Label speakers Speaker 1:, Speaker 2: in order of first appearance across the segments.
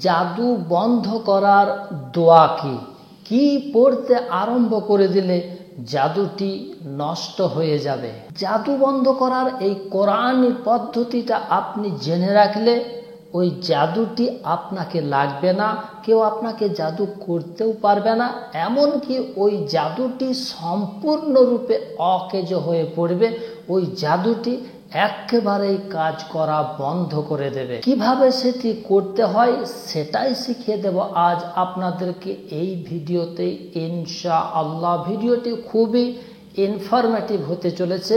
Speaker 1: জাদু বন্ধ করার দোয়া কি পড়তে আরম্ভ করে দিলে জাদুটি নষ্ট হয়ে যাবে। জাদু বন্ধ করার এই কোরআনী পদ্ধতিটা আপনি জেনে রাখলে ওই জাদুটি আপনাকে লাগবে না, কেউ আপনাকে জাদু করতেও পারবে না, এমনকি ওই জাদুটি সম্পূর্ণরূপে অকেজ হয়ে পড়বে। ওই জাদুটি একেবারেই কাজ করা বন্ধ করে দেবে। কিভাবে সেটি করতে হয় সেটাই শিখিয়ে দেব আজ আপনাদেরকে এই ভিডিওতে ইনশাআল্লাহ। ভিডিওটি খুবই ইনফরমেটিভ হতে চলেছে।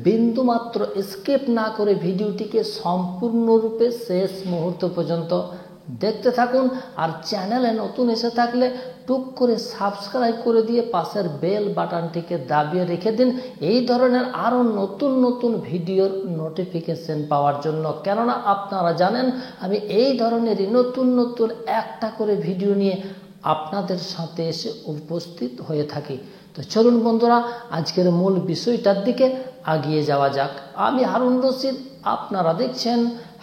Speaker 1: বিন্দুমাত্র স্কিপ না করে ভিডিওটিকে সম্পূর্ণরূপে শেষ মুহূর্ত পর্যন্ত দেখতে থাকুন। আর চ্যানেলে নতুন এসে থাকলে টুক করে সাবস্ক্রাইব করে দিয়ে পাশের বেল বাটনটিকে দাবিয়ে রেখে দিন এই ধরনের আরও নতুন নতুন ভিডিওর নোটিফিকেশন পাওয়ার জন্য। কেননা আপনারা জানেন আমি এই ধরনেরই নতুন নতুন একটা করে ভিডিও নিয়ে আপনাদের সাথে এসে উপস্থিত হয়ে থাকি। তো চলুন বন্ধুরা, আজকের মূল বিষয়টার দিকে এগিয়ে যাওয়া যাক। আমি হারুন রশিদ, আপনারা দেখছেন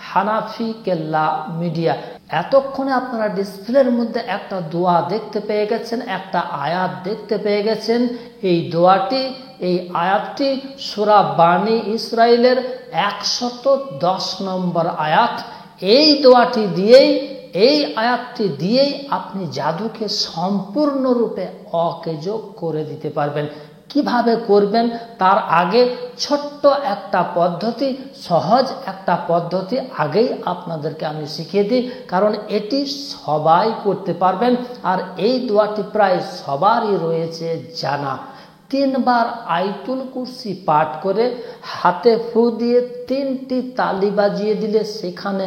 Speaker 1: হানাফি কেল্লা মিডিয়া। এতক্ষণে আপনারা ডিসপ্লের মধ্যে একটা দোয়া দেখতে পেয়ে গেছেন, একটা আয়াত দেখতে পেয়ে গেছেন। এই দোয়াটি, এই আয়াতটি সূরা বানী ইসরাইলের 110 নম্বর আয়াত। এই দোয়াটি দিয়েই, এই আয়াতটি দিয়েই আপনি জাদুকে সম্পূর্ণরূপে অকেজ করে দিতে পারবেন। কিভাবে করবেন তার আগে ছোট্ট একটা পদ্ধতি, সহজ একটা পদ্ধতি আগেই আপনাদেরকে আমি শিখিয়ে দিই, কারণ এটি সবাই করতে পারবেন। আর এই দোয়াটি প্রায় সবারই রয়েছে জানা। 3 বার আয়াতুল কুরসি পাঠ করে হাতে ফু দিয়ে 3টি তালি বাজিয়ে দিলে সেখানে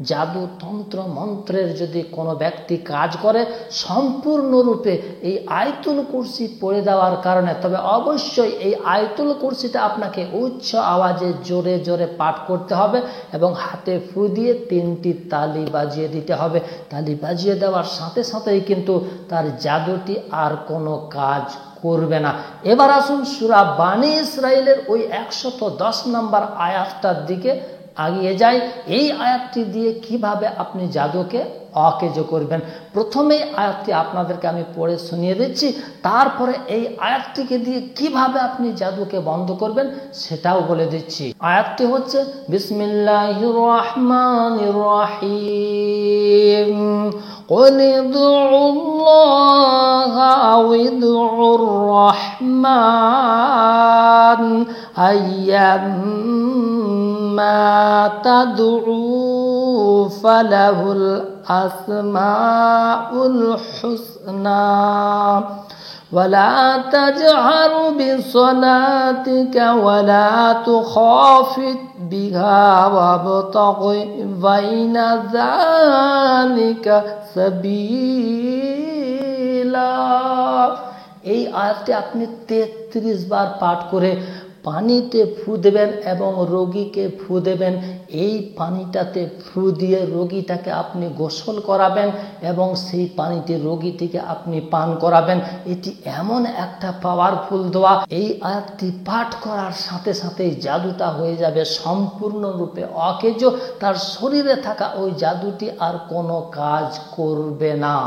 Speaker 1: জাদু তন্ত্র মন্ত্রের যদি কোনো ব্যক্তি কাজ করে সম্পূর্ণরূপে এই আয়াতুল কুরসি পড়ে দেওয়ার কারণে, তবে অবশ্যই এই আয়াতুল কুরসিটা আপনাকে উচ্চ আওয়াজে জোরে জোরে পাঠ করতে হবে এবং হাতে ফু দিয়ে 3টি তালি বাজিয়ে দিতে হবে। তালি বাজিয়ে দেওয়ার সাথে সাথেই কিন্তু তার জাদুটি আর কোনো কাজ করবে না। এবার আসুন সূরা বানী ইসরাইলের ওই 110 নম্বর আয়াতটার দিকে এগিয়ে যাই। এই আয়াতটি দিয়ে কিভাবে আপনি জাদুকে অকেজ করবেন। প্রথমেই আয়াতটি আপনাদেরকে আমি পড়ে শুনিয়ে দিচ্ছি, তারপরে এই আয়াতটিকে দিয়ে কিভাবে আপনি জাদুকে বন্ধ করবেন সেটাও বলে দিচ্ছি। আয়াতটি হচ্ছে বিসমিল্লাহির রহমানির রহিম। قُلِ ادْعُوا اللَّهَ أَوِ ادْعُوا الرَّحْمَنَ أَيَّمَّا تَدْعُوا فَلَهُ الْأَسْمَاءُ الْحُسْنَى وَلَا تَجْهَرْ بِصَلَاتِكَ وَلَا تُخَافِتْ بِهَا وَابْتَغِ بَيْنَ ذَلِكَ سَبِيلًا। এই আয়াতটি আপনি 33 বার পাঠ করে পানিতে ফু দেবেন এবং রোগীকে ফু দেবেন। এই পানিটাতে ফু দিয়ে রোগীটাকে আপনি গোসল করাবেন এবং সেই পানিতে রোগীটিকে আপনি পান করাবেন। এটি এমন একটা পাওয়ারফুল দোয়া, এই আয়াতটি পাঠ করার সাথে সাথেই জাদুটা হয়ে যাবে সম্পূর্ণরূপে অকেজ। তার শরীরে থাকা ওই জাদুটি আর কোনো কাজ করবে না।